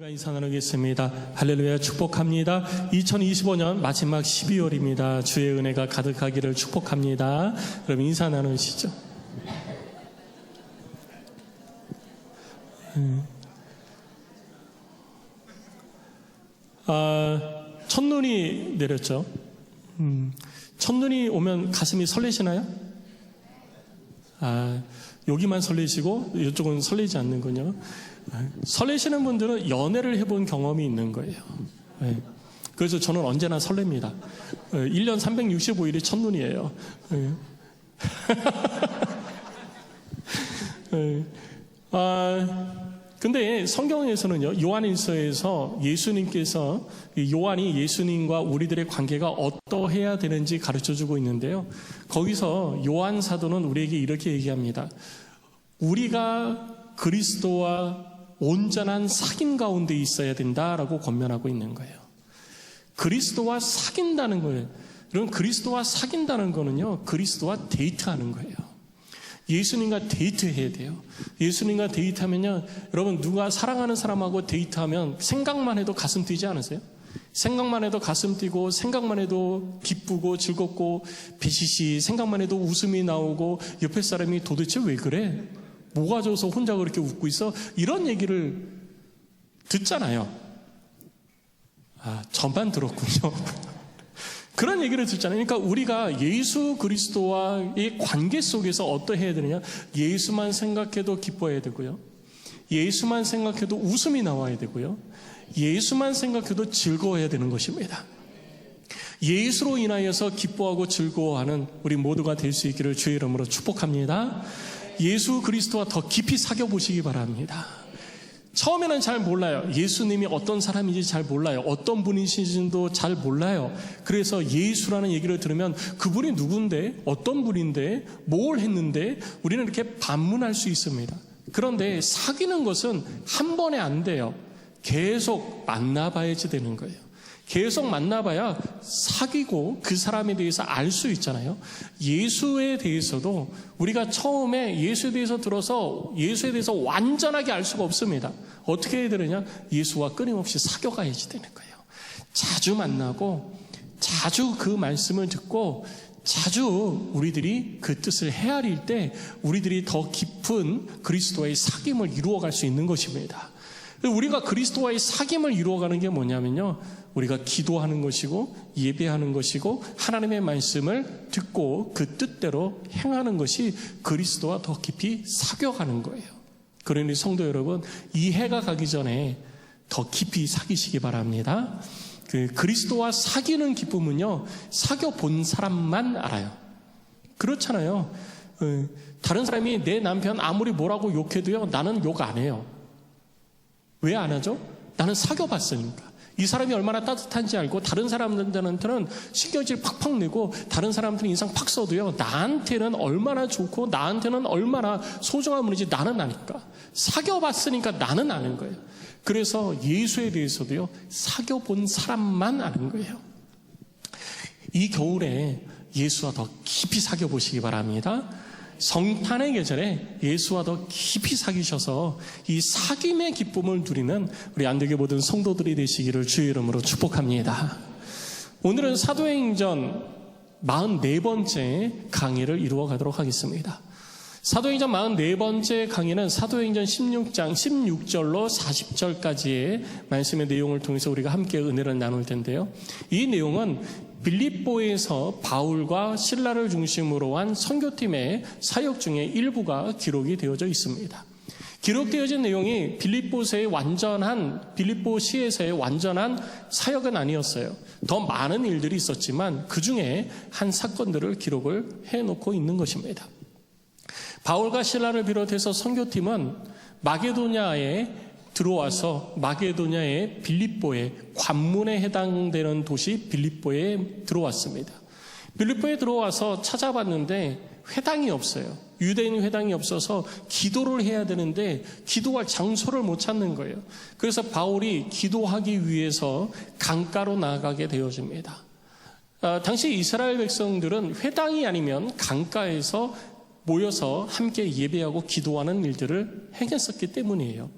우리가 인사 나누겠습니다. 할렐루야, 축복합니다. 2025년 마지막 12월입니다. 주의 은혜가 가득하기를 축복합니다. 그럼 인사 나누시죠. 첫눈이 내렸죠. 첫눈이 오면 가슴이 설레시나요? 여기만 설레시고 이쪽은 설레지 않는군요. 설레시는 분들은 연애를 해본 경험이 있는 거예요. 그래서 저는 언제나 설렙니다. 1년 365일이 첫눈이에요. 근데 성경에서는요, 요한일서에서 예수님께서, 요한이 예수님과 우리들의 관계가 어떠해야 되는지 가르쳐주고 있는데요. 거기서 요한 사도는 우리에게 이렇게 얘기합니다. 우리가 그리스도와 온전한 사귐 가운데 있어야 된다라고 권면하고 있는 거예요. 그리스도와 사귄다는 거예요. 그럼 그리스도와 사귄다는 거는요, 그리스도와 데이트하는 거예요. 예수님과 데이트해야 돼요. 예수님과 데이트하면요, 여러분, 누가 사랑하는 사람하고 데이트하면 생각만 해도 가슴 뛰지 않으세요? 생각만 해도 가슴 뛰고, 생각만 해도 기쁘고 즐겁고, 비시시 생각만 해도 웃음이 나오고, 옆에 사람이 도대체 왜 그래? 뭐가 져서 혼자 그렇게 웃고 있어? 이런 얘기를 듣잖아요. 저만 들었군요. 그런 얘기를 듣잖아요. 그러니까 우리가 예수 그리스도와의 관계 속에서 어떠해야 되느냐? 예수만 생각해도 기뻐해야 되고요. 예수만 생각해도 웃음이 나와야 되고요. 예수만 생각해도 즐거워해야 되는 것입니다. 예수로 인하여서 기뻐하고 즐거워하는 우리 모두가 될 수 있기를 주의 이름으로 축복합니다. 예수 그리스도와 더 깊이 사귀어 보시기 바랍니다. 처음에는 잘 몰라요. 예수님이 어떤 사람인지 잘 몰라요. 어떤 분이신지도 잘 몰라요. 그래서 예수라는 얘기를 들으면 그분이 누군데, 어떤 분인데, 뭘 했는데, 우리는 이렇게 반문할 수 있습니다. 그런데 사귀는 것은 한 번에 안 돼요. 계속 만나봐야지 되는 거예요. 계속 만나봐야 사귀고 그 사람에 대해서 알 수 있잖아요. 예수에 대해서도 우리가 처음에 예수에 대해서 들어서 예수에 대해서 완전하게 알 수가 없습니다. 어떻게 해야 되느냐? 예수와 끊임없이 사귀어가야지 되는 거예요. 자주 만나고 자주 그 말씀을 듣고 자주 우리들이 그 뜻을 헤아릴 때 우리들이 더 깊은 그리스도와의 사귐을 이루어갈 수 있는 것입니다. 우리가 그리스도와의 사귐을 이루어가는 게 뭐냐면요, 우리가 기도하는 것이고 예배하는 것이고 하나님의 말씀을 듣고 그 뜻대로 행하는 것이 그리스도와 더 깊이 사귀어가는 거예요. 그러니 성도 여러분, 이 해가 가기 전에 더 깊이 사귀시기 바랍니다. 그 그리스도와 사귀는 기쁨은요, 사귀어 본 사람만 알아요. 그렇잖아요. 다른 사람이 내 남편 아무리 뭐라고 욕해도요, 나는 욕 안 해요. 왜 안 하죠? 나는 사귀어봤으니까. 이 사람이 얼마나 따뜻한지 알고 다른 사람들한테는 신경질 팍팍 내고 다른 사람들은 인상 팍 써도요, 나한테는 얼마나 좋고 나한테는 얼마나 소중한 분인지 나는 아니까. 사귀어봤으니까 나는 아는 거예요. 그래서 예수에 대해서도요, 사귀어본 사람만 아는 거예요. 이 겨울에 예수와 더 깊이 사귀어보시기 바랍니다. 성탄의 계절에 예수와 더 깊이 사귀셔서 이 사귐의 기쁨을 누리는 우리 안되게 모든 성도들이 되시기를 주의 이름으로 축복합니다. 오늘은 사도행전 44번째 강의를 이루어 가도록 하겠습니다. 사도행전 44번째 강의는 사도행전 16장 16절로 40절까지의 말씀의 내용을 통해서 우리가 함께 은혜를 나눌 텐데요. 이 내용은 빌립보에서 바울과 실라를 중심으로 한 선교팀의 사역 중에 일부가 기록이 되어져 있습니다. 기록되어진 내용이 빌립보시에서의 완전한 사역은 아니었어요. 더 많은 일들이 있었지만 그 중에 한 사건들을 기록을 해놓고 있는 것입니다. 바울과 실라를 비롯해서 선교팀은 마게도냐에 들어와서 마게도냐의 빌립보의 관문에 해당되는 도시 빌립보에 들어왔습니다. 빌립보에 들어와서 찾아봤는데 회당이 없어요. 유대인 회당이 없어서 기도를 해야 되는데 기도할 장소를 못 찾는 거예요. 그래서 바울이 기도하기 위해서 강가로 나가게 되어집니다. 당시 이스라엘 백성들은 회당이 아니면 강가에서 모여서 함께 예배하고 기도하는 일들을 행했었기 때문이에요.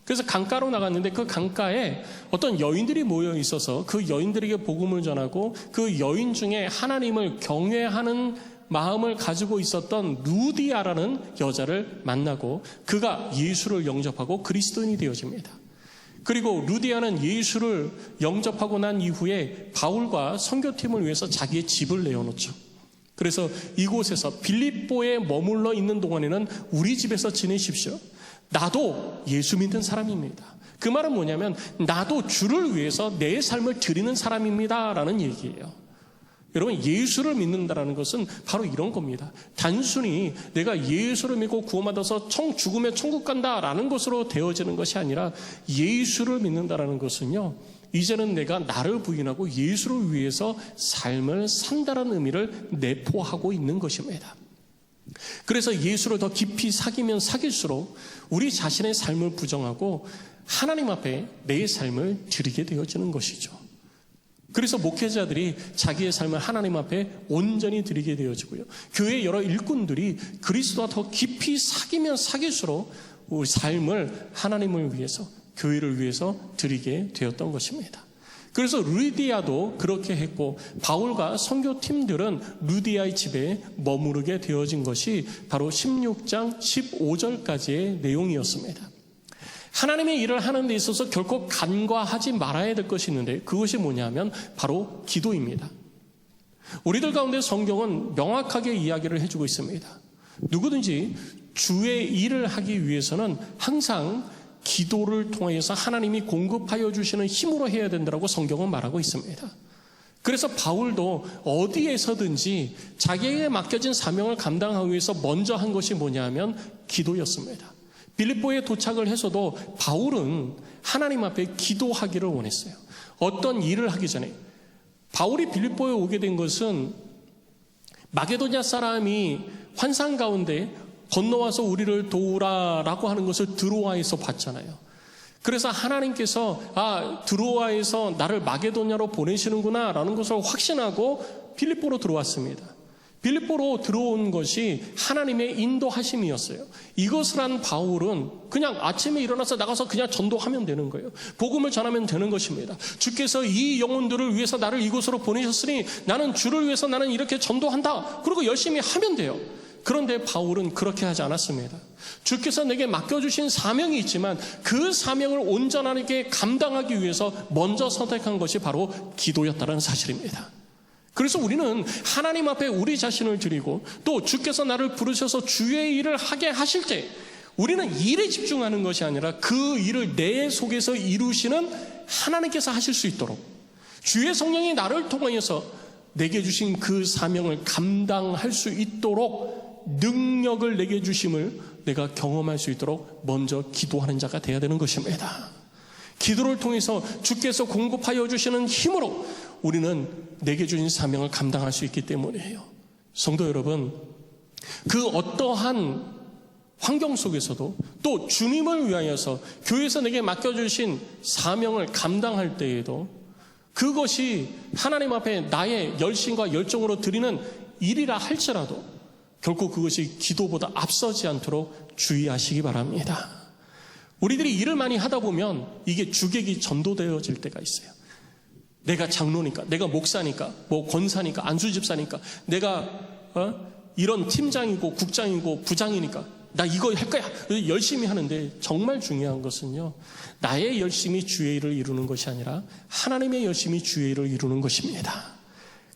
그래서 강가로 나갔는데 그 강가에 어떤 여인들이 모여 있어서 그 여인들에게 복음을 전하고 그 여인 중에 하나님을 경외하는 마음을 가지고 있었던 루디아라는 여자를 만나고 그가 예수를 영접하고 그리스도인이 되어집니다. 그리고 루디아는 예수를 영접하고 난 이후에 바울과 선교팀을 위해서 자기의 집을 내어놓죠. 그래서 이곳에서 빌립보에 머물러 있는 동안에는 우리 집에서 지내십시오. 나도 예수 믿는 사람입니다. 그 말은 뭐냐면 나도 주를 위해서 내 삶을 드리는 사람입니다 라는 얘기예요. 여러분, 예수를 믿는다는 것은 바로 이런 겁니다. 단순히 내가 예수를 믿고 구원받아서 죽으면 천국 간다라는 것으로 되어지는 것이 아니라 예수를 믿는다는 것은요, 이제는 내가 나를 부인하고 예수를 위해서 삶을 산다는 의미를 내포하고 있는 것입니다. 그래서 예수를 더 깊이 사귀면 사귈수록 우리 자신의 삶을 부정하고 하나님 앞에 내 삶을 드리게 되어지는 것이죠. 그래서 목회자들이 자기의 삶을 하나님 앞에 온전히 드리게 되어지고요. 교회 여러 일꾼들이 그리스도와 더 깊이 사귀면 사귈수록 우리 삶을 하나님을 위해서, 교회를 위해서 드리게 되었던 것입니다. 그래서 루디아도 그렇게 했고 바울과 선교팀들은 루디아의 집에 머무르게 되어진 것이 바로 16장 15절까지의 내용이었습니다. 하나님의 일을 하는 데 있어서 결코 간과하지 말아야 될 것이 있는데 그것이 뭐냐면 바로 기도입니다. 우리들 가운데 성경은 명확하게 이야기를 해주고 있습니다. 누구든지 주의 일을 하기 위해서는 항상 기도를 통해서 하나님이 공급하여 주시는 힘으로 해야 된다고 성경은 말하고 있습니다. 그래서 바울도 어디에서든지 자기에게 맡겨진 사명을 감당하기 위해서 먼저 한 것이 뭐냐면 기도였습니다. 빌립보에 도착을 해서도 바울은 하나님 앞에 기도하기를 원했어요. 어떤 일을 하기 전에 바울이 빌립보에 오게 된 것은 마게도냐 사람이 환상 가운데 건너와서 우리를 도우라라고 하는 것을 드로아에서 봤잖아요. 그래서 하나님께서 드로아에서 나를 마게도냐로 보내시는구나 라는 것을 확신하고 빌립보로 들어왔습니다. 빌립보로 들어온 것이 하나님의 인도하심이었어요. 이것을 한 바울은 그냥 아침에 일어나서 나가서 그냥 전도하면 되는 거예요. 복음을 전하면 되는 것입니다. 주께서 이 영혼들을 위해서 나를 이곳으로 보내셨으니 나는 주를 위해서 나는 이렇게 전도한다. 그리고 열심히 하면 돼요. 그런데 바울은 그렇게 하지 않았습니다. 주께서 내게 맡겨주신 사명이 있지만 그 사명을 온전하게 감당하기 위해서 먼저 선택한 것이 바로 기도였다는 사실입니다. 그래서 우리는 하나님 앞에 우리 자신을 드리고 또 주께서 나를 부르셔서 주의 일을 하게 하실 때 우리는 일에 집중하는 것이 아니라 그 일을 내 속에서 이루시는 하나님께서 하실 수 있도록 주의 성령이 나를 통하여서 내게 주신 그 사명을 감당할 수 있도록 능력을 내게 주심을 내가 경험할 수 있도록 먼저 기도하는 자가 되어야 되는 것입니다. 기도를 통해서 주께서 공급하여 주시는 힘으로 우리는 내게 주신 사명을 감당할 수 있기 때문이에요. 성도 여러분, 그 어떠한 환경 속에서도 또 주님을 위하여서 교회에서 내게 맡겨주신 사명을 감당할 때에도 그것이 하나님 앞에 나의 열심과 열정으로 드리는 일이라 할지라도 결코 그것이 기도보다 앞서지 않도록 주의하시기 바랍니다. 우리들이 일을 많이 하다 보면 이게 주객이 전도되어질 때가 있어요. 내가 장로니까, 내가 목사니까, 뭐 권사니까, 안수집사니까, 내가 이런 팀장이고 국장이고 부장이니까 나 이거 할 거야. 열심히 하는데 정말 중요한 것은요, 나의 열심이 주의 일을 이루는 것이 아니라 하나님의 열심이 주의 일을 이루는 것입니다.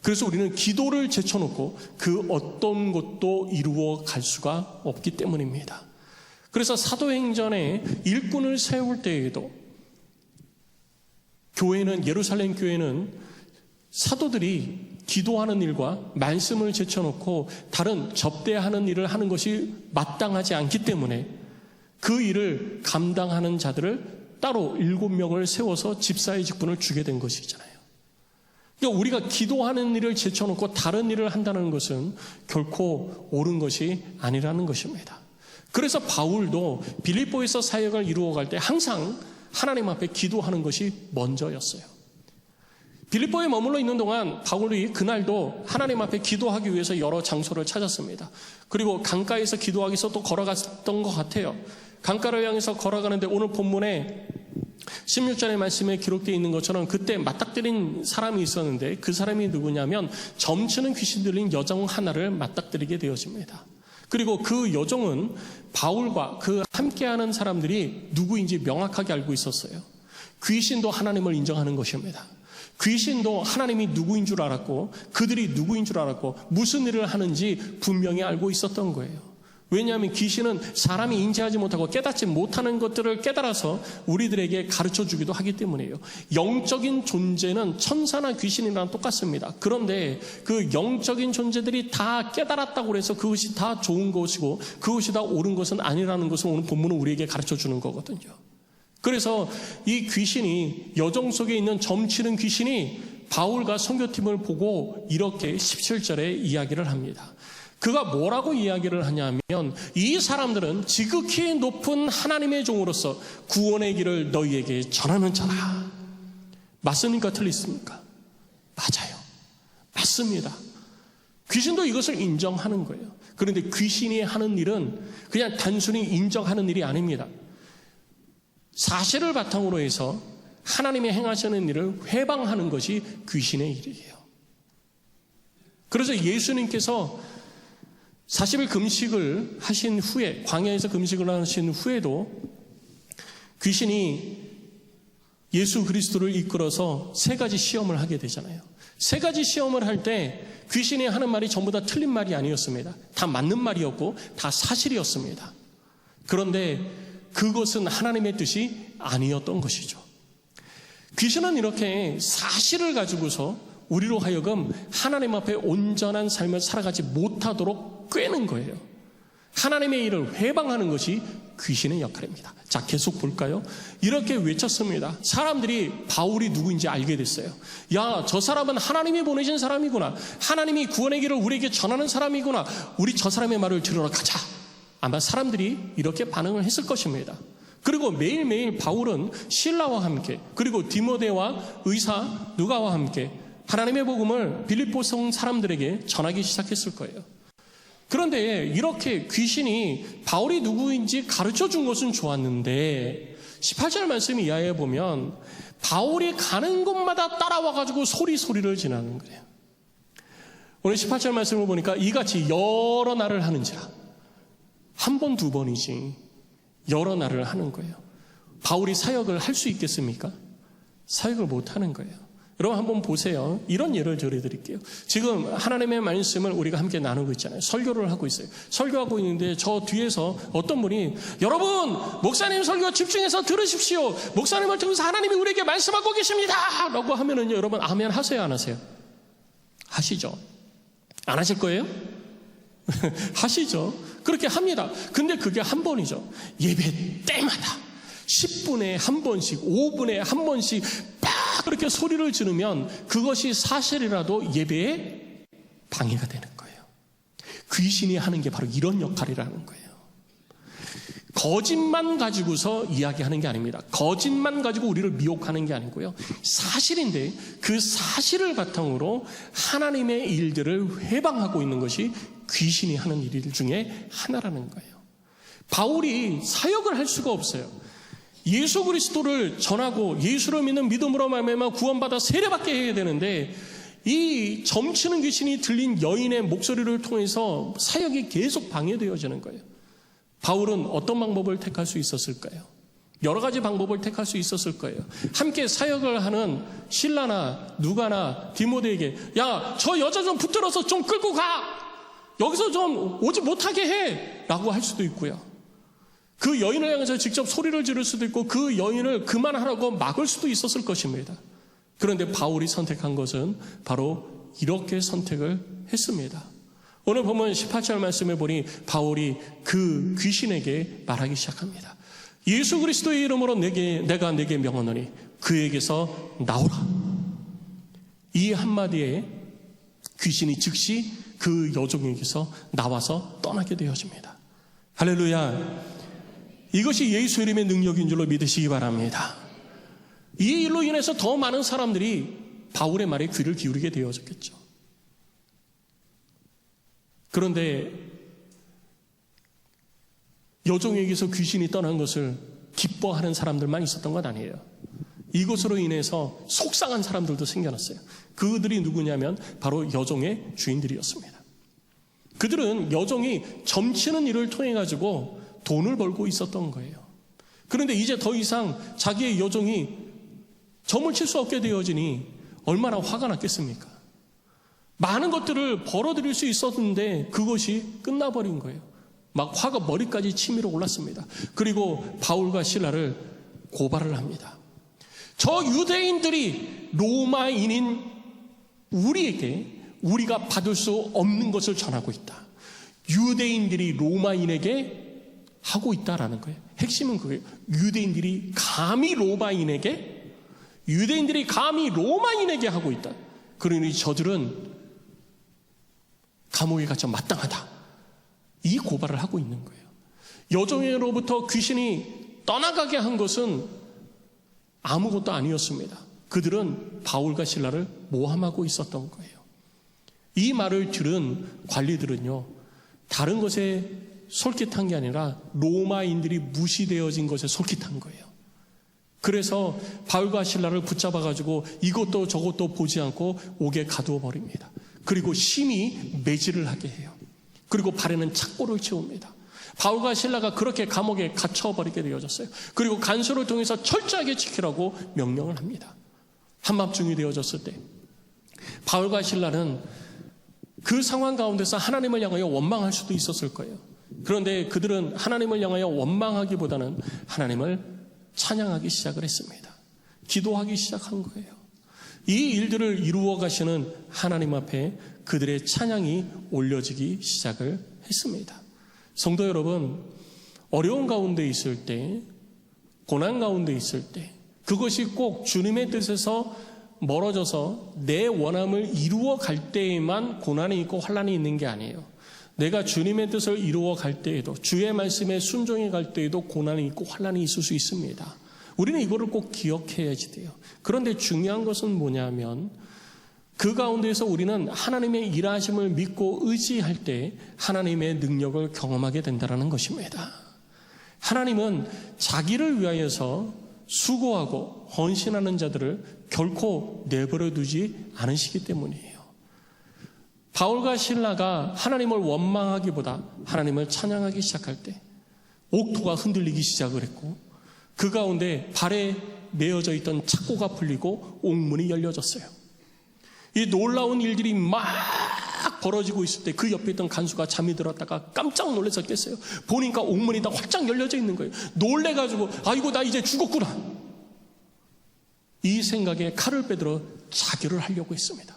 그래서 우리는 기도를 제쳐놓고 그 어떤 것도 이루어 갈 수가 없기 때문입니다. 그래서 사도행전에 일꾼을 세울 때에도 교회는, 예루살렘 교회는 사도들이 기도하는 일과 말씀을 제쳐놓고 다른 접대하는 일을 하는 것이 마땅하지 않기 때문에 그 일을 감당하는 자들을 따로 7명을 세워서 집사의 직분을 주게 된 것이잖아요. 그러니까 우리가 기도하는 일을 제쳐놓고 다른 일을 한다는 것은 결코 옳은 것이 아니라는 것입니다. 그래서 바울도 빌립보에서 사역을 이루어갈 때 항상 하나님 앞에 기도하는 것이 먼저였어요. 빌립보에 머물러 있는 동안 바울이 그날도 하나님 앞에 기도하기 위해서 여러 장소를 찾았습니다. 그리고 강가에서 기도하기 위해서 또 걸어갔던 것 같아요. 강가를 향해서 걸어가는데 오늘 본문에 16절의 말씀에 기록되어 있는 것처럼 그때 맞닥뜨린 사람이 있었는데 그 사람이 누구냐면 점치는 귀신 들린 여종 하나를 맞닥뜨리게 되어집니다. 그리고 그 여종은 바울과 그 함께하는 사람들이 누구인지 명확하게 알고 있었어요. 귀신도 하나님을 인정하는 것입니다. 귀신도 하나님이 누구인 줄 알았고 그들이 누구인 줄 알았고 무슨 일을 하는지 분명히 알고 있었던 거예요. 왜냐하면 귀신은 사람이 인지하지 못하고 깨닫지 못하는 것들을 깨달아서 우리들에게 가르쳐주기도 하기 때문이에요. 영적인 존재는 천사나 귀신이랑 똑같습니다. 그런데 그 영적인 존재들이 다 깨달았다고 해서 그것이 다 좋은 것이고 그것이 다 옳은 것은 아니라는 것을 오늘 본문은 우리에게 가르쳐주는 거거든요. 그래서 이 귀신이 여종 속에 있는 점치는 귀신이 바울과 선교팀을 보고 이렇게 17절에 이야기를 합니다. 그가 뭐라고 이야기를 하냐면 이 사람들은 지극히 높은 하나님의 종으로서 구원의 길을 너희에게 전하는 자라. 맞습니까? 틀리십니까? 맞아요. 맞습니다. 귀신도 이것을 인정하는 거예요. 그런데 귀신이 하는 일은 그냥 단순히 인정하는 일이 아닙니다. 사실을 바탕으로 해서 하나님이 행하시는 일을 회방하는 것이 귀신의 일이에요. 그래서 예수님께서 40일 금식을 하신 후에, 광야에서 금식을 하신 후에도 귀신이 예수 그리스도를 이끌어서 3가지 시험을 하게 되잖아요. 3가지 시험을 할 때 귀신이 하는 말이 전부 다 틀린 말이 아니었습니다. 다 맞는 말이었고 다 사실이었습니다. 그런데 그것은 하나님의 뜻이 아니었던 것이죠. 귀신은 이렇게 사실을 가지고서 우리로 하여금 하나님 앞에 온전한 삶을 살아가지 못하도록 꿰는 거예요. 하나님의 일을 회방하는 것이 귀신의 역할입니다. 자, 계속 볼까요? 이렇게 외쳤습니다. 사람들이 바울이 누구인지 알게 됐어요. 야, 저 사람은 하나님이 보내신 사람이구나. 하나님이 구원의 길을 우리에게 전하는 사람이구나. 우리 저 사람의 말을 들으러 가자. 아마 사람들이 이렇게 반응을 했을 것입니다. 그리고 매일매일 바울은 실라와 함께 그리고 디모데와 의사 누가와 함께 하나님의 복음을 빌립보 성 사람들에게 전하기 시작했을 거예요. 그런데 이렇게 귀신이 바울이 누구인지 가르쳐준 것은 좋았는데 18절 말씀 이하에 보면 바울이 가는 곳마다 따라와가지고 소리를 지나는 거예요. 오늘 18절 말씀을 보니까 이같이 여러 날을 하는지라. 한 번, 두 번이지 여러 날을 하는 거예요. 바울이 사역을 할 수 있겠습니까? 사역을 못하는 거예요. 여러분 한번 보세요. 이런 예를 들어드릴게요. 지금 하나님의 말씀을 우리가 함께 나누고 있잖아요. 설교를 하고 있어요. 설교하고 있는데 저 뒤에서 어떤 분이 여러분 목사님 설교 집중해서 들으십시오. 목사님을 통해서 하나님이 우리에게 말씀하고 계십니다 라고 하면은요, 여러분 아멘 하세요 안 하세요? 하시죠. 안 하실 거예요? 하시죠. 그렇게 합니다. 근데 그게 한 번이죠. 예배 때마다 10분에 한 번씩 5분에 한 번씩 막 그렇게 소리를 지르면 그것이 사실이라도 예배에 방해가 되는 거예요. 귀신이 하는 게 바로 이런 역할이라는 거예요. 거짓만 가지고서 이야기하는 게 아닙니다. 거짓만 가지고 우리를 미혹하는 게 아니고요. 사실인데 그 사실을 바탕으로 하나님의 일들을 회방하고 있는 것이 귀신이 하는 일 중에 하나라는 거예요. 바울이 사역을 할 수가 없어요. 예수 그리스도를 전하고 예수를 믿는 믿음으로 말미암아 구원받아 세례받게 해야 되는데 이 점치는 귀신이 들린 여인의 목소리를 통해서 사역이 계속 방해되어지는 거예요. 바울은 어떤 방법을 택할 수 있었을까요? 여러 가지 방법을 택할 수 있었을 거예요. 함께 사역을 하는 실라나 누가나 디모데에게 야, 저 여자 좀 붙들어서 좀 끌고 가! 여기서 좀 오지 못하게 해! 라고 할 수도 있고요. 그 여인을 향해서 직접 소리를 지를 수도 있고 그 여인을 그만하라고 막을 수도 있었을 것입니다. 그런데 바울이 선택한 것은 바로 이렇게 선택을 했습니다. 오늘 보면 18절 말씀에 보니 바울이 그 귀신에게 말하기 시작합니다. 예수 그리스도의 이름으로 내가 내게 명하노니 그에게서 나오라. 이 한마디에 귀신이 즉시 그 여종에게서 나와서 떠나게 되어집니다. 할렐루야. 이것이 예수 이름의 능력인 줄로 믿으시기 바랍니다. 이 일로 인해서 더 많은 사람들이 바울의 말에 귀를 기울이게 되어졌겠죠. 그런데 여종에게서 귀신이 떠난 것을 기뻐하는 사람들만 있었던 건 아니에요. 이것으로 인해서 속상한 사람들도 생겨났어요. 그들이 누구냐면 바로 여종의 주인들이었습니다. 그들은 여종이 점치는 일을 통해 가지고 돈을 벌고 있었던 거예요. 그런데 이제 더 이상 자기의 여종이 점을 칠 수 없게 되어지니 얼마나 화가 났겠습니까? 많은 것들을 벌어들일 수 있었는데 그것이 끝나버린 거예요. 막 화가 머리까지 치밀어 올랐습니다. 그리고 바울과 실라를 고발을 합니다. 저 유대인들이 로마인인 우리에게 우리가 받을 수 없는 것을 전하고 있다. 유대인들이 로마인에게 하고 있다라는 거예요. 핵심은 그거예요. 유대인들이 감히 로마인에게 하고 있다. 그러니 저들은 감옥에 갇혀 마땅하다. 이 고발을 하고 있는 거예요. 여종으로부터 귀신이 떠나가게 한 것은 아무것도 아니었습니다. 그들은 바울과 실라를 모함하고 있었던 거예요. 이 말을 들은 관리들은요, 다른 것에 솔깃한 게 아니라 로마인들이 무시되어진 것에 솔깃한 거예요. 그래서 바울과 실라를 붙잡아가지고 이것도 저것도 보지 않고 옥에 가두어 버립니다. 그리고 심히 매질을 하게 해요. 그리고 발에는 착고를 채웁니다. 바울과 실라가 그렇게 감옥에 갇혀버리게 되어졌어요. 그리고 간수를 통해서 철저하게 지키라고 명령을 합니다. 한밤중이 되어졌을 때 바울과 실라는 그 상황 가운데서 하나님을 향하여 원망할 수도 있었을 거예요. 그런데 그들은 하나님을 향하여 원망하기보다는 하나님을 찬양하기 시작을 했습니다. 기도하기 시작한 거예요. 이 일들을 이루어 가시는 하나님 앞에 그들의 찬양이 올려지기 시작을 했습니다. 성도 여러분, 어려운 가운데 있을 때, 고난 가운데 있을 때, 그것이 꼭 주님의 뜻에서 멀어져서 내 원함을 이루어 갈 때에만 고난이 있고 환난이 있는 게 아니에요. 내가 주님의 뜻을 이루어 갈 때에도, 주의 말씀에 순종해 갈 때에도 고난이 있고 환난이 있을 수 있습니다. 우리는 이거를 꼭 기억해야지 돼요. 그런데 중요한 것은 뭐냐면 그 가운데에서 우리는 하나님의 일하심을 믿고 의지할 때 하나님의 능력을 경험하게 된다는 것입니다. 하나님은 자기를 위하여서 수고하고 헌신하는 자들을 결코 내버려 두지 않으시기 때문이에요. 바울과 실라가 하나님을 원망하기보다 하나님을 찬양하기 시작할 때 옥토가 흔들리기 시작을 했고 그 가운데 발에 메어져 있던 착고가 풀리고 옥문이 열려졌어요. 이 놀라운 일들이 막 벌어지고 있을 때 그 옆에 있던 간수가 잠이 들었다가 깜짝 놀라서 깼어요. 보니까 옥문이 다 활짝 열려져 있는 거예요. 놀래가지고 아이고 나 이제 죽었구나. 이 생각에 칼을 빼들어 자결을 하려고 했습니다.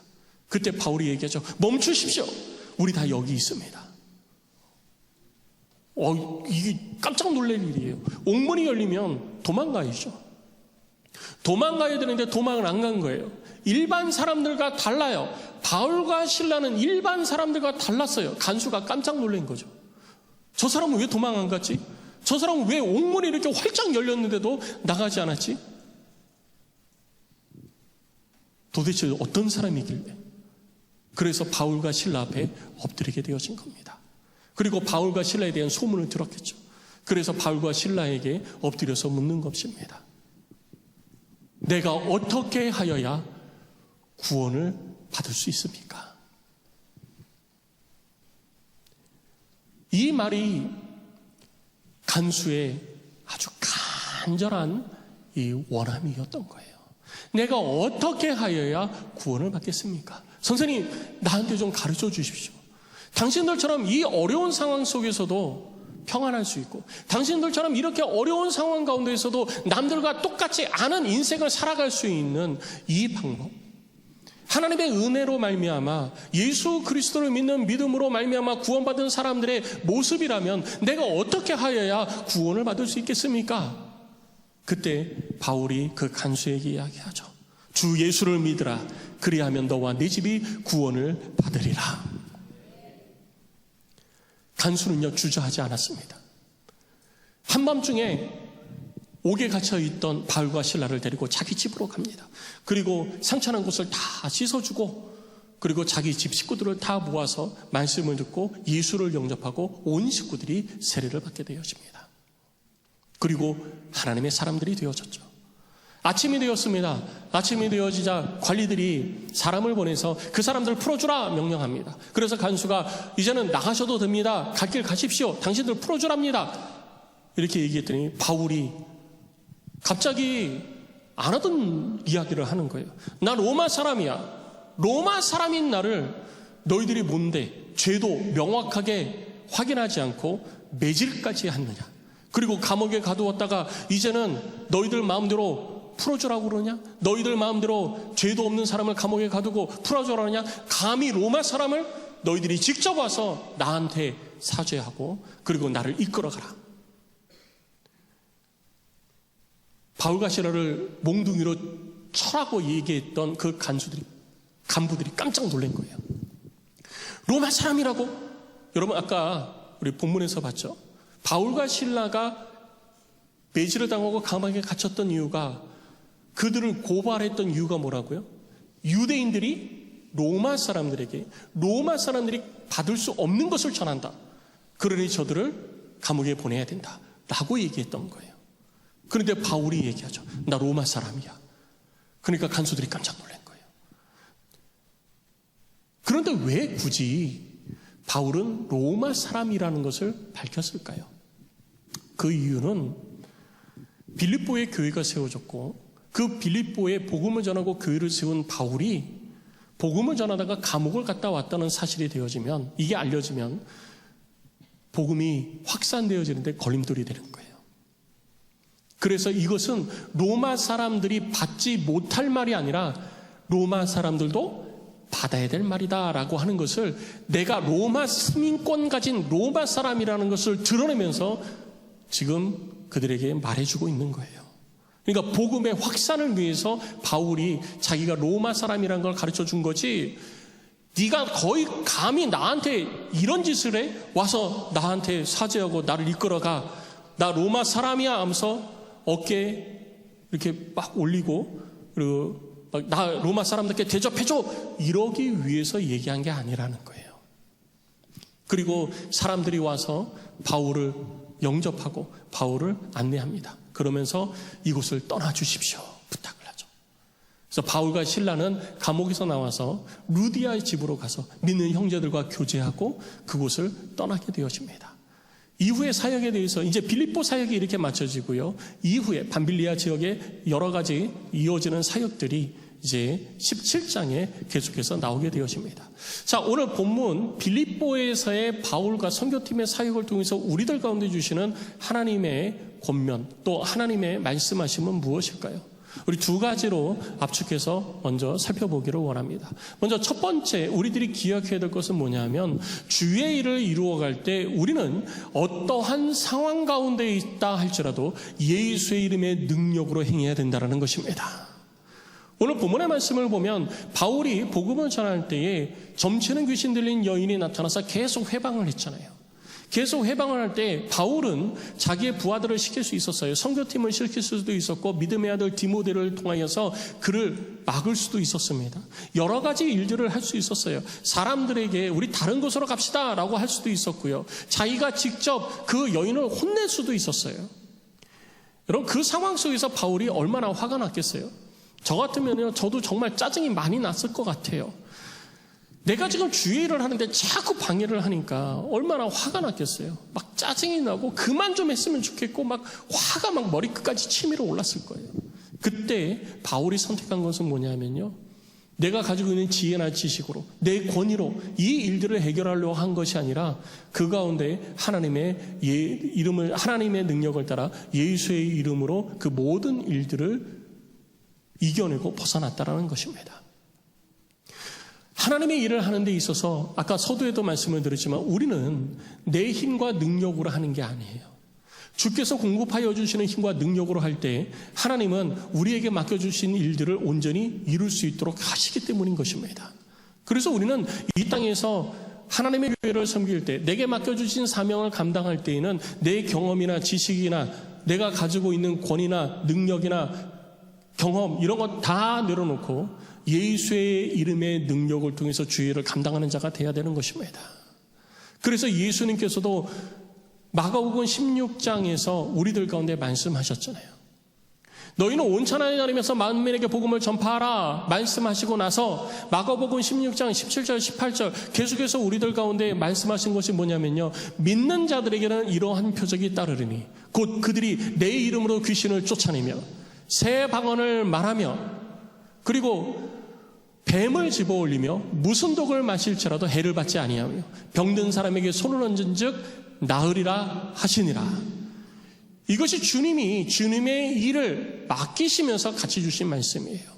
그때 바울이 얘기하죠. 멈추십시오. 우리 다 여기 있습니다. 이게 깜짝 놀랄 일이에요. 옥문이 열리면 도망가야죠. 도망가야 되는데 도망을 안 간 거예요. 일반 사람들과 달라요. 바울과 실라는 일반 사람들과 달랐어요. 간수가 깜짝 놀란 거죠. 저 사람은 왜 도망 안 갔지? 저 사람은 왜 옥문이 이렇게 활짝 열렸는데도 나가지 않았지? 도대체 어떤 사람이길래? 그래서 바울과 실라 앞에 엎드리게 되어진 겁니다. 그리고 바울과 실라에 대한 소문을 들었겠죠. 그래서 바울과 실라에게 엎드려서 묻는 것입니다. 내가 어떻게 하여야 구원을 받을 수 있습니까? 이 말이 간수의 아주 간절한 이 원함이었던 거예요. 내가 어떻게 하여야 구원을 받겠습니까? 선생님, 나한테 좀 가르쳐 주십시오. 당신들처럼 이 어려운 상황 속에서도 평안할 수 있고 당신들처럼 이렇게 어려운 상황 가운데에서도 남들과 똑같지 않은 인생을 살아갈 수 있는 이 방법, 하나님의 은혜로 말미암아 예수 그리스도를 믿는 믿음으로 말미암아 구원받은 사람들의 모습이라면 내가 어떻게 하여야 구원을 받을 수 있겠습니까? 그때 바울이 그 간수에게 이야기하죠. 주 예수를 믿으라. 그리하면 너와 네 집이 구원을 받으리라. 간수는요 주저하지 않았습니다. 한밤중에 옥에 갇혀있던 바울과 실라를 데리고 자기 집으로 갑니다. 그리고 상처난 곳을 다 씻어주고 그리고 자기 집 식구들을 다 모아서 말씀을 듣고 예수를 영접하고 온 식구들이 세례를 받게 되어집니다. 그리고 하나님의 사람들이 되어졌죠. 아침이 되었습니다. 아침이 되어지자 관리들이 사람을 보내서 그 사람들을 풀어주라 명령합니다. 그래서 간수가 이제는 나가셔도 됩니다. 갈 길 가십시오. 당신들 풀어주랍니다. 이렇게 얘기했더니 바울이 갑자기 안 하던 이야기를 하는 거예요. 나 로마 사람이야. 로마 사람인 나를 너희들이 뭔데 죄도 명확하게 확인하지 않고 매질까지 하느냐. 그리고 감옥에 가두었다가 이제는 너희들 마음대로 풀어주라고 그러냐? 너희들 마음대로 죄도 없는 사람을 감옥에 가두고 풀어주라고 그러냐? 감히 로마 사람을 너희들이 직접 와서 나한테 사죄하고 그리고 나를 이끌어가라. 바울과 시라를 몽둥이로 쳐라고 얘기했던 그 간부들이 깜짝 놀란 거예요. 로마 사람이라고? 여러분 아까 우리 본문에서 봤죠? 바울과 실라가 매질을 당하고 감옥에 갇혔던 이유가 그들을 고발했던 이유가 뭐라고요? 유대인들이 로마 사람들이 받을 수 없는 것을 전한다. 그러니 저들을 감옥에 보내야 된다. 라고 얘기했던 거예요. 그런데 바울이 얘기하죠. 나 로마 사람이야. 그러니까 간수들이 깜짝 놀란 거예요. 그런데 왜 굳이 바울은 로마 사람이라는 것을 밝혔을까요? 그 이유는 빌립보에 교회가 세워졌고 그 빌립보에 복음을 전하고 교회를 세운 바울이 복음을 전하다가 감옥을 갔다 왔다는 사실이 되어지면, 이게 알려지면 복음이 확산되어지는데 걸림돌이 되는 거예요. 그래서 이것은 로마 사람들이 받지 못할 말이 아니라 로마 사람들도 받아야 될 말이다 라고 하는 것을, 내가 로마 시민권 가진 로마 사람이라는 것을 드러내면서 지금 그들에게 말해주고 있는 거예요. 그러니까 복음의 확산을 위해서 바울이 자기가 로마 사람이라는 걸 가르쳐 준 거지, 네가 거의 감히 나한테 이런 짓을 해? 와서 나한테 사죄하고 나를 이끌어가. 나 로마 사람이야 하면서 어깨에 이렇게 막 올리고 그리고 막 나 로마 사람들께 대접해줘 이러기 위해서 얘기한 게 아니라는 거예요. 그리고 사람들이 와서 바울을 영접하고 바울을 안내합니다. 그러면서 이곳을 떠나주십시오 부탁을 하죠. 그래서 바울과 실라는 감옥에서 나와서 루디아의 집으로 가서 믿는 형제들과 교제하고 그곳을 떠나게 되어집니다. 이후의 사역에 대해서 이제 빌립보 사역이 이렇게 맞춰지고요. 이후에 밤빌리아 지역에 여러 가지 이어지는 사역들이 이제 17장에 계속해서 나오게 되어집니다. 자, 오늘 본문 빌립보에서의 바울과 선교팀의 사역을 통해서 우리들 가운데 주시는 하나님의 권면, 또 하나님의 말씀하심은 무엇일까요? 우리 두 가지로 압축해서 먼저 살펴보기를 원합니다. 먼저 첫 번째 우리들이 기억해야 될 것은 뭐냐면, 주의 일을 이루어갈 때 우리는 어떠한 상황 가운데 있다 할지라도 예수의 이름의 능력으로 행해야 된다는 것입니다. 오늘 본문의 말씀을 보면 바울이 복음을 전할 때에 점치는 귀신 들린 여인이 나타나서 계속 회방을 했잖아요. 계속 회방을 할 때 바울은 자기의 부하들을 시킬 수 있었어요. 선교팀을 시킬 수도 있었고 믿음의 아들 디모데를 통하여서 그를 막을 수도 있었습니다. 여러 가지 일들을 할 수 있었어요. 사람들에게 우리 다른 곳으로 갑시다 라고 할 수도 있었고요. 자기가 직접 그 여인을 혼낼 수도 있었어요. 여러분, 그 상황 속에서 바울이 얼마나 화가 났겠어요? 저 같으면요, 저도 정말 짜증이 많이 났을 것 같아요. 내가 지금 주의 일을 하는데 자꾸 방해를 하니까 얼마나 화가 났겠어요. 막 짜증이 나고 그만 좀 했으면 좋겠고 막 화가 막 머리끝까지 치밀어 올랐을 거예요. 그때 바울이 선택한 것은 뭐냐면요, 내가 가지고 있는 지혜나 지식으로 내 권위로 이 일들을 해결하려고 한 것이 아니라 그 가운데 하나님의 이름을, 하나님의 능력을 따라 예수의 이름으로 그 모든 일들을 이겨내고 벗어났다라는 것입니다. 하나님의 일을 하는 데 있어서 아까 서두에도 말씀을 드렸지만 우리는 내 힘과 능력으로 하는 게 아니에요. 주께서 공급하여 주시는 힘과 능력으로 할 때 하나님은 우리에게 맡겨주신 일들을 온전히 이룰 수 있도록 하시기 때문인 것입니다. 그래서 우리는 이 땅에서 하나님의 교회를 섬길 때, 내게 맡겨주신 사명을 감당할 때에는 내 경험이나 지식이나 내가 가지고 있는 권위나 능력이나 경험 이런 것 다 내려놓고 예수의 이름의 능력을 통해서 주의를 감당하는 자가 되어야 되는 것입니다. 그래서 예수님께서도 마가복음 16장에서 우리들 가운데 말씀하셨잖아요. 너희는 온 천하에 다니면서 만민에게 복음을 전파하라 말씀하시고 나서 마가복음 16장 17절 18절 계속해서 우리들 가운데 말씀하신 것이 뭐냐면요, 믿는 자들에게는 이러한 표적이 따르리니 곧 그들이 내 이름으로 귀신을 쫓아내며 새 방언을 말하며 그리고 뱀을 집어올리며 무슨 독을 마실지라도 해를 받지 아니하며 병든 사람에게 손을 얹은 즉 나으리라 하시니라. 이것이 주님이 주님의 일을 맡기시면서 같이 주신 말씀이에요.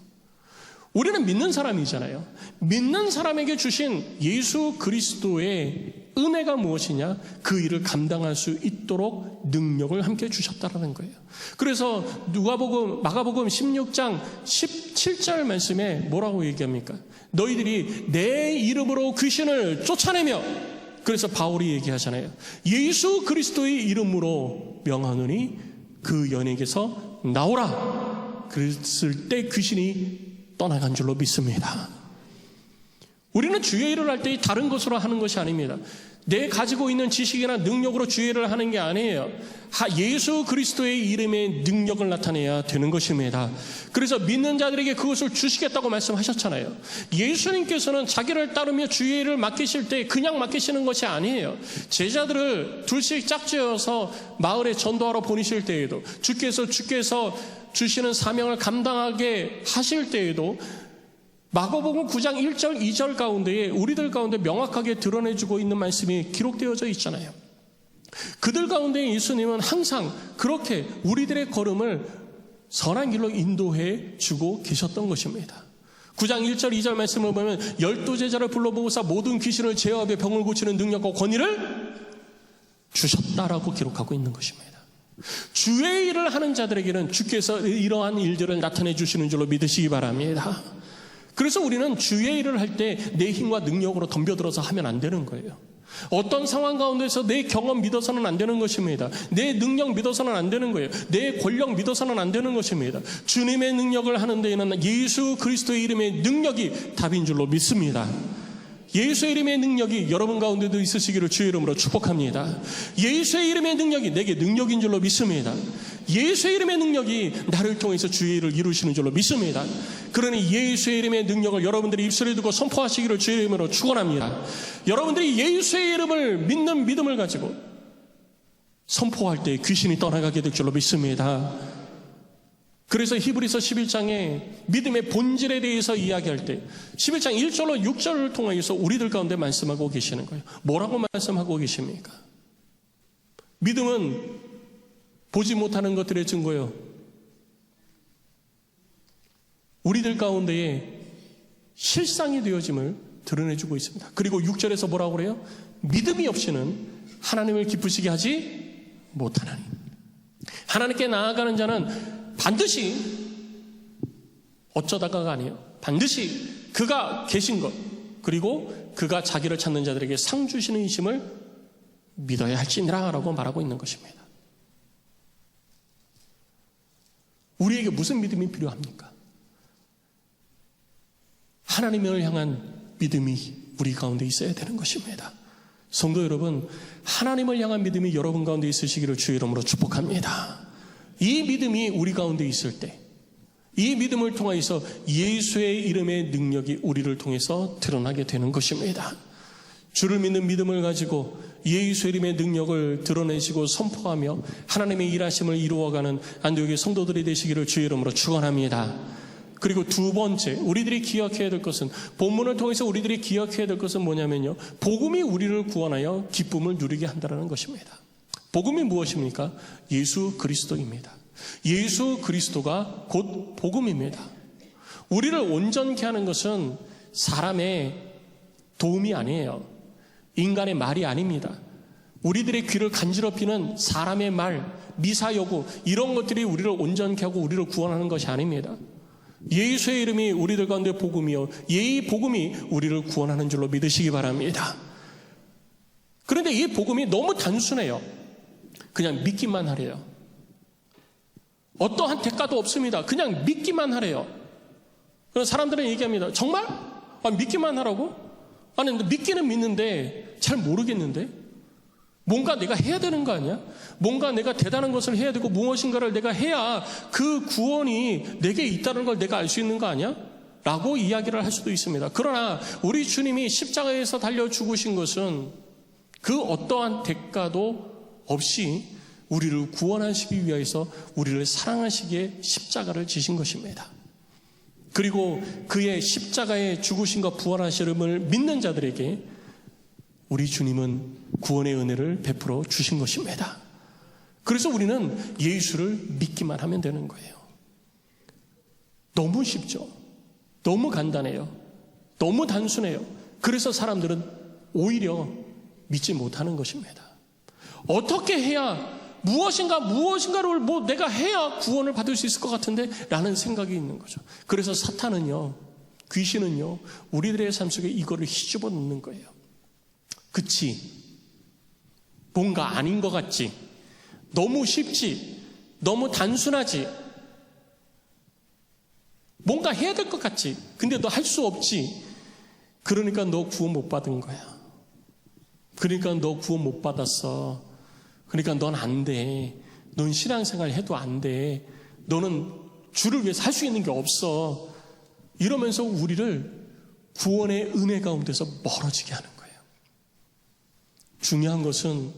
우리는 믿는 사람이잖아요. 믿는 사람에게 주신 예수 그리스도의 은혜가 무엇이냐? 그 일을 감당할 수 있도록 능력을 함께 주셨다라는 거예요. 그래서 마가복음 16장 17절 말씀에 뭐라고 얘기합니까? 너희들이 내 이름으로 귀신을 쫓아내며, 그래서 바울이 얘기하잖아요. 예수 그리스도의 이름으로 명하노니 그 연예계에서 나오라. 그랬을 때 귀신이 떠나간 줄로 믿습니다. 우리는 주의 일을 할 때 다른 것으로 하는 것이 아닙니다. 내 가지고 있는 지식이나 능력으로 주의 일을 하는 게 아니에요. 예수 그리스도의 이름의 능력을 나타내야 되는 것입니다. 그래서 믿는 자들에게 그것을 주시겠다고 말씀하셨잖아요. 예수님께서는 자기를 따르며 주의 일을 맡기실 때 그냥 맡기시는 것이 아니에요. 제자들을 둘씩 짝지어서 마을에 전도하러 보내실 때에도 주께서 주시는 사명을 감당하게 하실 때에도 마가복음 9장 1절 2절 가운데에 우리들 가운데 명확하게 드러내주고 있는 말씀이 기록되어져 있잖아요. 그들 가운데 예수님은 항상 그렇게 우리들의 걸음을 선한 길로 인도해 주고 계셨던 것입니다. 9장 1절 2절 말씀을 보면 12제자를 불러보고서 모든 귀신을 제어하며 병을 고치는 능력과 권위를 주셨다라고 기록하고 있는 것입니다. 주의 일을 하는 자들에게는 주께서 이러한 일들을 나타내 주시는 줄로 믿으시기 바랍니다. 그래서 우리는 주의 일을 할 때 내 힘과 능력으로 덤벼들어서 하면 안 되는 거예요. 어떤 상황 가운데서 내 경험 믿어서는 안 되는 것입니다. 내 능력 믿어서는 안 되는 거예요. 내 권력 믿어서는 안 되는 것입니다. 주님의 능력을 하는 데에는 예수 그리스도의 이름의 능력이 답인 줄로 믿습니다. 예수의 이름의 능력이 여러분 가운데도 있으시기를 주의 이름으로 축복합니다. 예수의 이름의 능력이 내게 능력인 줄로 믿습니다. 예수의 이름의 능력이 나를 통해서 주의 일을 이루시는 줄로 믿습니다. 그러니 예수의 이름의 능력을 여러분들이 입술에 두고 선포하시기를 주의 이름으로 축원합니다. 여러분들이 예수의 이름을 믿는 믿음을 가지고 선포할 때 귀신이 떠나가게 될 줄로 믿습니다. 그래서 히브리서 11장에 믿음의 본질에 대해서 이야기할 때 11장 1절로 6절을 통해서 우리들 가운데 말씀하고 계시는 거예요. 뭐라고 말씀하고 계십니까? 믿음은 보지 못하는 것들의 증거요. 우리들 가운데에 실상이 되어짐을 드러내주고 있습니다. 그리고 6절에서 뭐라고 그래요? 믿음이 없이는 하나님을 기쁘시게 하지 못하나니. 하나님께 나아가는 자는 반드시 어쩌다가가 아니에요. 반드시 그가 계신 것, 그리고 그가 자기를 찾는 자들에게 상 주시는 이심을 믿어야 할지니라 라고 말하고 있는 것입니다. 우리에게 무슨 믿음이 필요합니까? 하나님을 향한 믿음이 우리 가운데 있어야 되는 것입니다. 성도 여러분, 하나님을 향한 믿음이 여러분 가운데 있으시기를 주의 이름으로 축복합니다. 이 믿음이 우리 가운데 있을 때, 이 믿음을 통해서 예수의 이름의 능력이 우리를 통해서 드러나게 되는 것입니다. 주를 믿는 믿음을 가지고 예수의 이름의 능력을 드러내시고 선포하며 하나님의 일하심을 이루어가는 안디옥의 성도들이 되시기를 주의 이름으로 축원합니다. 그리고 두 번째, 우리들이 기억해야 될 것은, 본문을 통해서 우리들이 기억해야 될 것은 뭐냐면요, 복음이 우리를 구원하여 기쁨을 누리게 한다는 것입니다. 복음이 무엇입니까? 예수 그리스도입니다. 예수 그리스도가 곧 복음입니다. 우리를 온전케 하는 것은 사람의 도움이 아니에요. 인간의 말이 아닙니다. 우리들의 귀를 간지럽히는 사람의 말, 미사여구, 이런 것들이 우리를 온전케 하고 우리를 구원하는 것이 아닙니다. 예수의 이름이 우리들 가운데 복음이요, 이 복음이 우리를 구원하는 줄로 믿으시기 바랍니다. 그런데 이 복음이 너무 단순해요. 그냥 믿기만 하래요. 어떠한 대가도 없습니다. 그냥 믿기만 하래요. 사람들은 얘기합니다. 정말? 믿기만 하라고? 아니, 믿기는 믿는데 잘 모르겠는데? 뭔가 내가 해야 되는 거 아니야? 뭔가 내가 대단한 것을 해야 되고 무엇인가를 내가 해야 그 구원이 내게 있다는 걸 내가 알 수 있는 거 아니야? 라고 이야기를 할 수도 있습니다. 그러나 우리 주님이 십자가에서 달려 죽으신 것은 그 어떠한 대가도 없이 우리를 구원하시기 위해서 우리를 사랑하시기에 십자가를 지신 것입니다. 그리고 그의 십자가의 죽으심과 부활하심을 믿는 자들에게 우리 주님은 구원의 은혜를 베풀어 주신 것입니다. 그래서 우리는 예수를 믿기만 하면 되는 거예요. 너무 쉽죠. 너무 간단해요. 너무 단순해요. 그래서 사람들은 오히려 믿지 못하는 것입니다. 어떻게 해야 무엇인가를 내가 해야 구원을 받을 수 있을 것 같은데 라는 생각이 있는 거죠. 그래서 사탄은요, 귀신은요, 우리들의 삶 속에 이거를 휘집어 놓는 거예요. 그치? 뭔가 아닌 것 같지? 너무 쉽지? 너무 단순하지? 뭔가 해야 될 것 같지? 근데 너 할 수 없지? 그러니까 너 구원 못 받은 거야. 그러니까 너 구원 못 받았어. 그러니까 넌 안 돼. 넌 신앙생활 해도 안 돼. 너는 주를 위해서 할 수 있는 게 없어. 이러면서 우리를 구원의 은혜 가운데서 멀어지게 하는 거예요. 중요한 것은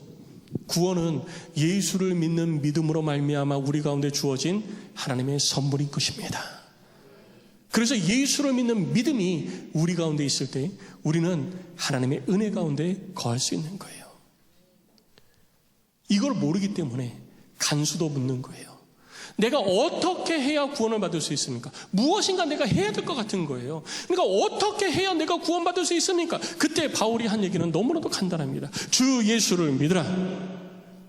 구원은 예수를 믿는 믿음으로 말미암아 우리 가운데 주어진 하나님의 선물인 것입니다. 그래서 예수를 믿는 믿음이 우리 가운데 있을 때 우리는 하나님의 은혜 가운데 거할 수 있는 거예요. 이걸 모르기 때문에 간수도 묻는 거예요. 내가 어떻게 해야 구원을 받을 수 있습니까? 무엇인가 내가 해야 될 것 같은 거예요. 그러니까 어떻게 해야 내가 구원받을 수 있습니까? 그때 바울이 한 얘기는 너무나도 간단합니다. 주 예수를 믿으라.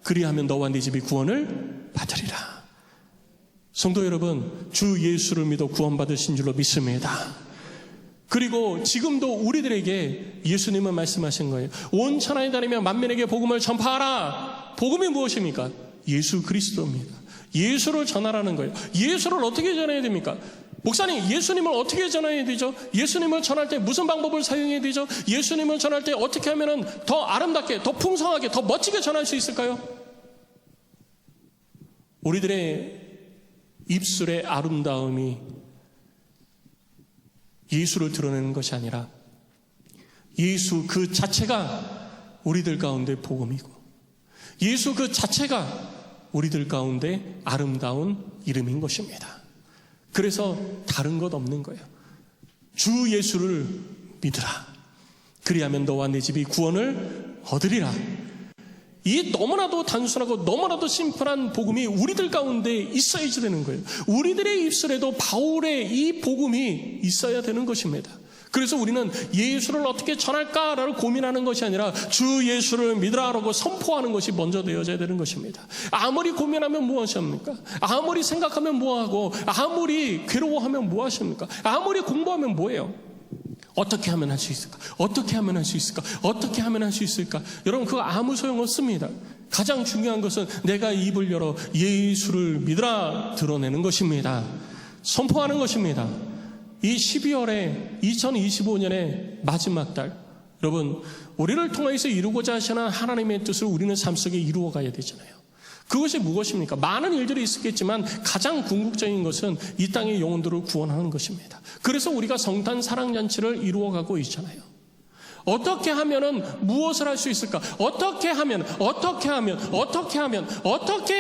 그리하면 너와 네 집이 구원을 받으리라. 성도 여러분, 주 예수를 믿어 구원받으신 줄로 믿습니다. 그리고 지금도 우리들에게 예수님은 말씀하신 거예요. 온 천하에 다니며 만민에게 복음을 전파하라. 복음이 무엇입니까? 예수 그리스도입니다. 예수를 전하라는 거예요. 예수를 어떻게 전해야 됩니까? 목사님, 예수님을 어떻게 전해야 되죠? 예수님을 전할 때 무슨 방법을 사용해야 되죠? 예수님을 전할 때 어떻게 하면 더 아름답게, 더 풍성하게, 더 멋지게 전할 수 있을까요? 우리들의 입술의 아름다움이 예수를 드러내는 것이 아니라 예수 그 자체가 우리들 가운데 복음이고 예수 그 자체가 우리들 가운데 아름다운 이름인 것입니다. 그래서 다른 것 없는 거예요. 주 예수를 믿으라. 그리하면 너와 네 집이 구원을 얻으리라. 이 너무나도 단순하고 너무나도 심플한 복음이 우리들 가운데 있어야지 되는 거예요. 우리들의 입술에도 바울의 이 복음이 있어야 되는 것입니다. 그래서 우리는 예수를 어떻게 전할까라고 고민하는 것이 아니라 주 예수를 믿으라라고 선포하는 것이 먼저 되어져야 되는 것입니다. 아무리 고민하면 무엇입니까? 아무리 생각하면 뭐하고 아무리 괴로워하면 무엇입니까? 아무리 공부하면 뭐예요? 어떻게 하면 할 수 있을까? 어떻게 하면 할 수 있을까? 어떻게 하면 할 수 있을까? 여러분, 그거 아무 소용없습니다. 가장 중요한 것은 내가 입을 열어 예수를 믿으라 드러내는 것입니다. 선포하는 것입니다. 이 12월에 2025년의 마지막 달, 여러분, 우리를 통해서 이루고자 하시는 하나님의 뜻을 우리는 삶 속에 이루어 가야 되잖아요. 그것이 무엇입니까? 많은 일들이 있었겠지만 가장 궁극적인 것은 이 땅의 영혼들을 구원하는 것입니다. 그래서 우리가 성탄 사랑잔치를 이루어가고 있잖아요. 어떻게 하면은 무엇을 할 수 있을까? 어떻게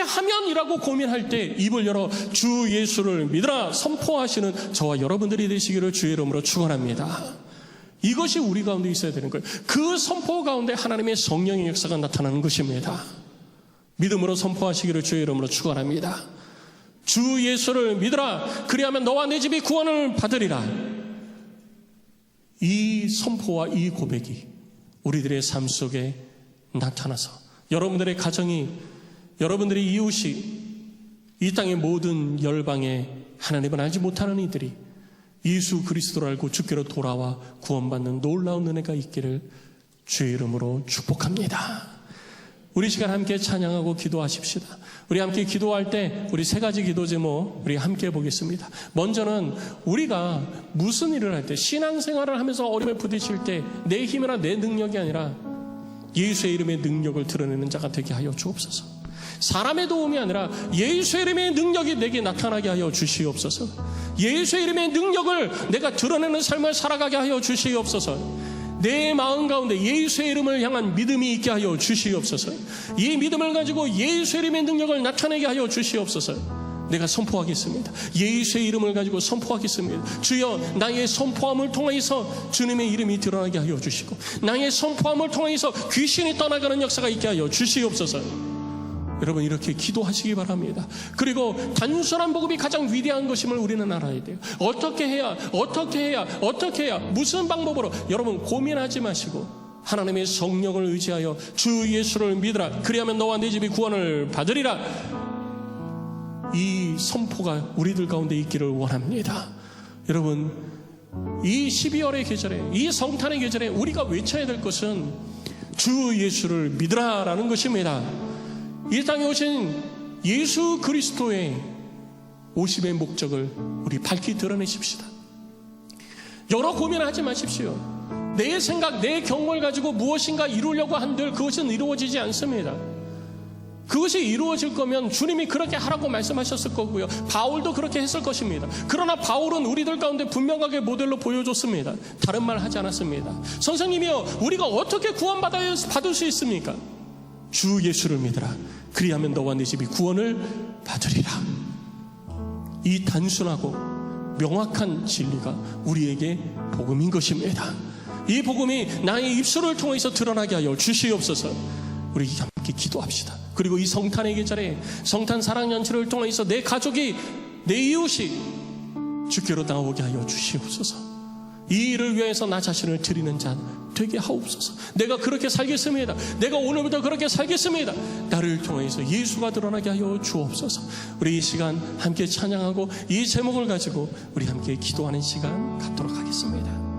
하면이라고 고민할 때 입을 열어 주 예수를 믿으라 선포하시는 저와 여러분들이 되시기를 주의 이름으로 축원합니다. 이것이 우리 가운데 있어야 되는 거예요. 그 선포 가운데 하나님의 성령의 역사가 나타나는 것입니다. 믿음으로 선포하시기를 주의 이름으로 축원합니다. 주 예수를 믿으라. 그리하면 너와 내 집이 구원을 받으리라. 이 선포와 이 고백이 우리들의 삶 속에 나타나서 여러분들의 가정이, 여러분들의 이웃이, 이 땅의 모든 열방에 하나님을 알지 못하는 이들이 예수 그리스도를 알고 주께로 돌아와 구원받는 놀라운 은혜가 있기를 주의 이름으로 축복합니다. 우리 시간 함께 찬양하고 기도하십시다. 우리 함께 기도할 때 우리 세 가지 기도 제목 우리 함께 보겠습니다. 먼저는 우리가 무슨 일을 할 때, 신앙생활을 하면서 어려움에 부딪힐 때 내 힘이나 내 능력이 아니라 예수의 이름의 능력을 드러내는 자가 되게 하여 주옵소서. 사람의 도움이 아니라 예수의 이름의 능력이 내게 나타나게 하여 주시옵소서. 예수의 이름의 능력을 내가 드러내는 삶을 살아가게 하여 주시옵소서. 내 마음 가운데 예수의 이름을 향한 믿음이 있게 하여 주시옵소서. 이 믿음을 가지고 예수의 이름의 능력을 나타내게 하여 주시옵소서. 내가 선포하겠습니다. 예수의 이름을 가지고 선포하겠습니다. 주여, 나의 선포함을 통해서 주님의 이름이 드러나게 하여 주시고, 나의 선포함을 통해서 귀신이 떠나가는 역사가 있게 하여 주시옵소서. 여러분, 이렇게 기도하시기 바랍니다. 그리고 단순한 복음이 가장 위대한 것임을 우리는 알아야 돼요. 어떻게 해야 무슨 방법으로, 여러분 고민하지 마시고 하나님의 성령을 의지하여 주 예수를 믿으라. 그리하면 너와 네 집이 구원을 받으리라. 이 선포가 우리들 가운데 있기를 원합니다. 여러분, 이 12월의 계절에, 이 성탄의 계절에 우리가 외쳐야 될 것은 주 예수를 믿으라라는 것입니다. 이 땅에 오신 예수 그리스도의 오심의 목적을 우리 밝히 드러내십시다. 여러 고민하지 마십시오. 내 생각, 내 경험을 가지고 무엇인가 이루려고 한들 그것은 이루어지지 않습니다. 그것이 이루어질 거면 주님이 그렇게 하라고 말씀하셨을 거고요. 바울도 그렇게 했을 것입니다. 그러나 바울은 우리들 가운데 분명하게 모델로 보여줬습니다. 다른 말 하지 않았습니다. 선생님이요, 우리가 어떻게 구원받을 수 있습니까? 주 예수를 믿으라. 그리하면 너와 네 집이 구원을 받으리라. 이 단순하고 명확한 진리가 우리에게 복음인 것입니다. 이 복음이 나의 입술을 통해서 드러나게 하여 주시옵소서. 우리 함께 기도합시다. 그리고 이 성탄의 계절에 성탄 사랑 연출을 통해서 내 가족이, 내 이웃이 주께로 나오게 하여 주시옵소서. 이 일을 위해서 나 자신을 드리는 자 되게 하옵소서. 내가 그렇게 살겠습니다. 내가 오늘부터 그렇게 살겠습니다. 나를 통해서 예수가 드러나게 하여 주옵소서. 우리 이 시간 함께 찬양하고 이 제목을 가지고 우리 함께 기도하는 시간 갖도록 하겠습니다.